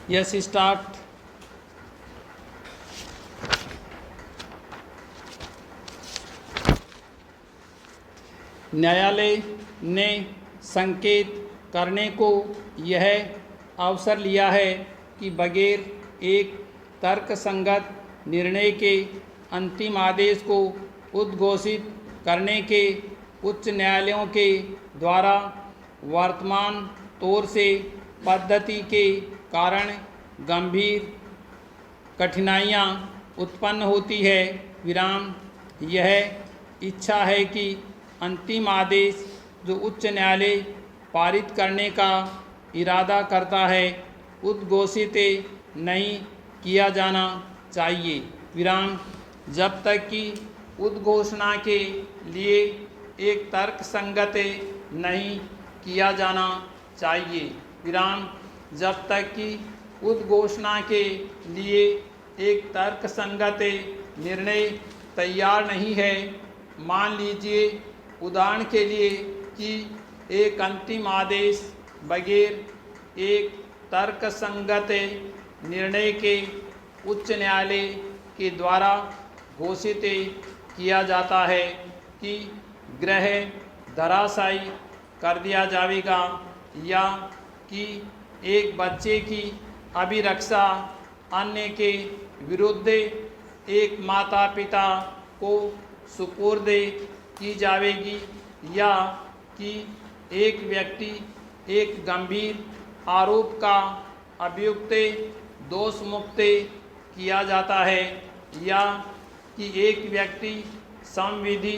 Yes start. न्यायालय ने संकेत करने को यह अवसर लिया है कि बगैर एक तर्कसंगत निर्णय के अंतिम आदेश को उद्घोषित करने के उच्च न्यायालयों के द्वारा वर्तमान तौर से पद्धति के कारण गंभीर कठिनाइयाँ उत्पन्न होती है। विराम। यह इच्छा है कि अंतिम आदेश जो उच्च न्यायालय पारित करने का इरादा करता है उद्घोषित नहीं किया जाना चाहिए। विराम। जब तक कि उद्घोषणा के लिए एक तर्कसंगत नहीं किया जाना चाहिए। विराम। जब तक कि उद्घोषणा के लिए एक तर्कसंगत निर्णय तैयार नहीं है। मान लीजिए उदाहरण के लिए कि एक अंतिम आदेश बगैर एक तर्कसंगत निर्णय के उच्च न्यायालय के द्वारा घोषित किया जाता है कि गृह धराशायी कर दिया जाएगा या कि एक बच्चे की अभिरक्षा अन्य के विरुद्ध एक माता पिता को सुपुर्द की जाएगी या कि एक व्यक्ति एक गंभीर आरोप का अभियुक्त दोष मुक्त किया जाता है या कि एक व्यक्ति संविधि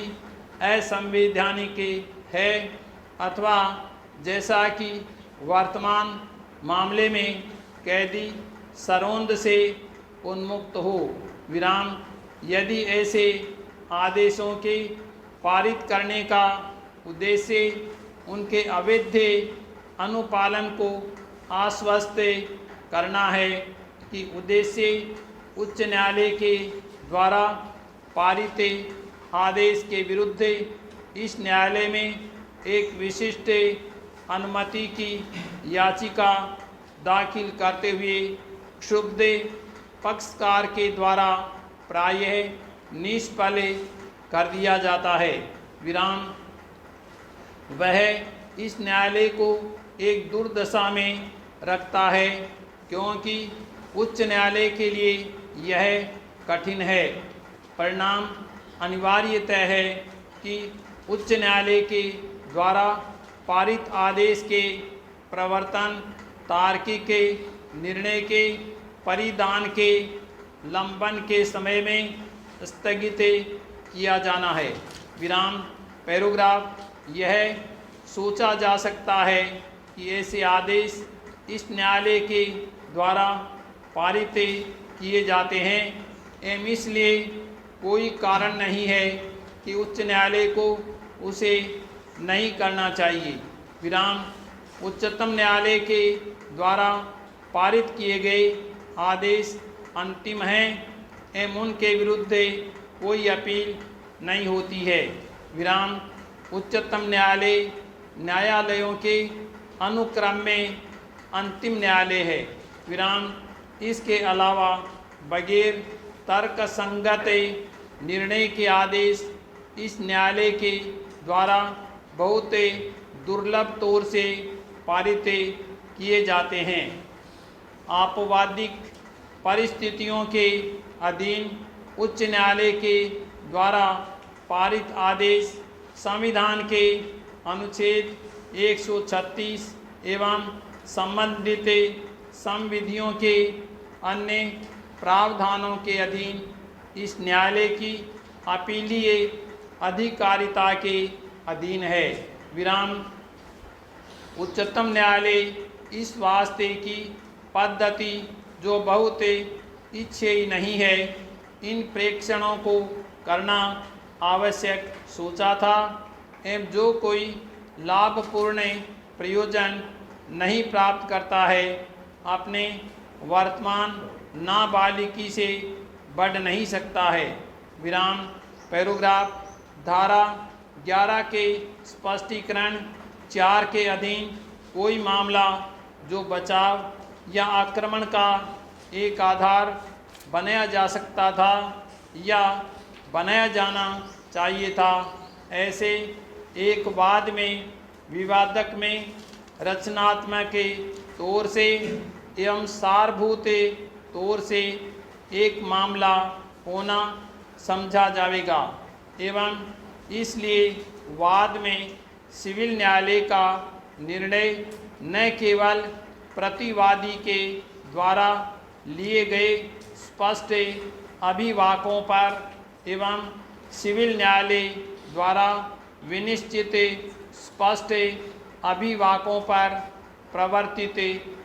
असंवैधानिक है अथवा जैसा कि वर्तमान मामले में कैदी सरोंद से उन्मुक्त हो। विराम। यदि ऐसे आदेशों के पारित करने का उद्देश्य उनके अवैध अनुपालन को आश्वस्त करना है कि उद्देश्य उच्च न्यायालय के द्वारा पारित आदेश के विरुद्ध इस न्यायालय में एक विशिष्ट अनुमति की याचिका दाखिल करते हुए क्षुब्ध पक्षकार के द्वारा प्रायः निष्फल कर दिया जाता है। विराम। वह इस न्यायालय को एक दुर्दशा में रखता है क्योंकि उच्च न्यायालय के लिए यह कठिन है। परिणाम अनिवार्यतः है कि उच्च न्यायालय के द्वारा पारित आदेश के प्रवर्तन तार्किक निर्णय के परिधान के लंबन के समय में स्थगित किया जाना है। विराम। पैराग्राफ। यह सोचा जा सकता है कि ऐसे आदेश इस न्यायालय के द्वारा पारित किए जाते हैं एवं इसलिए कोई कारण नहीं है कि उच्च न्यायालय को उसे नहीं करना चाहिए। विराम। उच्चतम न्यायालय के द्वारा पारित किए गए आदेश अंतिम हैं एवं उनके विरुद्ध कोई अपील नहीं होती है। विराम। उच्चतम न्यायालय न्यायालयों के अनुक्रम में अंतिम न्यायालय है। विराम। इसके अलावा बगैर तर्कसंगत निर्णय के आदेश इस न्यायालय के द्वारा बहुत दुर्लभ तौर से पारित किए जाते हैं। आपवादिक परिस्थितियों के अधीन उच्च न्यायालय के द्वारा पारित आदेश संविधान के अनुच्छेद 136 एवं संबंधित संविधियों के अन्य प्रावधानों के अधीन इस न्यायालय की अपीलीय अधिकारिता के अधीन है। विराम। उच्चतम न्यायालय इस वास्ते की पद्धति जो बहुत इच्छेय नहीं है इन प्रेक्षणों को करना आवश्यक सोचा था एवं जो कोई लाभपूर्ण प्रयोजन नहीं प्राप्त करता है अपने वर्तमान नाबालिगी से बढ़ नहीं सकता है। विराम। पैराग्राफ। धारा 11 के स्पष्टीकरण 4 के अधीन कोई मामला जो बचाव या आक्रमण का एक आधार बनाया जा सकता था या बनाया जाना चाहिए था। ऐसे एक वाद में विवादक में रचनात्मक के तौर से एवं सारभूत तौर से एक मामला होना समझा जाएगा एवं इसलिए वाद में सिविल न्यायालय का निर्णय न केवल प्रतिवादी के द्वारा लिए गए स्पष्ट अभिवाकों पर एवं सिविल न्यायालय द्वारा विनिश्चित स्पष्ट अभिवाकों पर प्रवर्तित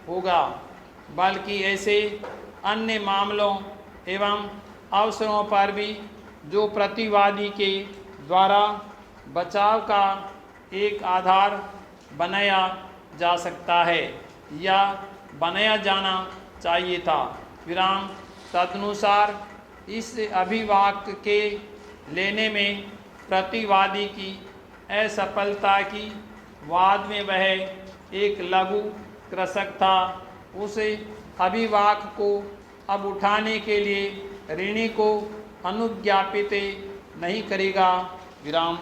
होगा, बल्कि ऐसे अन्य मामलों एवं अवसरों पर भी जो प्रतिवादी के द्वारा बचाव का एक आधार बनाया जा सकता है या बनाया जाना चाहिए था। विराम। तदनुसार इस अभिवाक के लेने में प्रतिवादी की असफलता की वाद में वह एक लघु कृषक था, उस अभिवाक को अब उठाने के लिए ऋणी को अनुज्ञापित नहीं करेगा। विराम।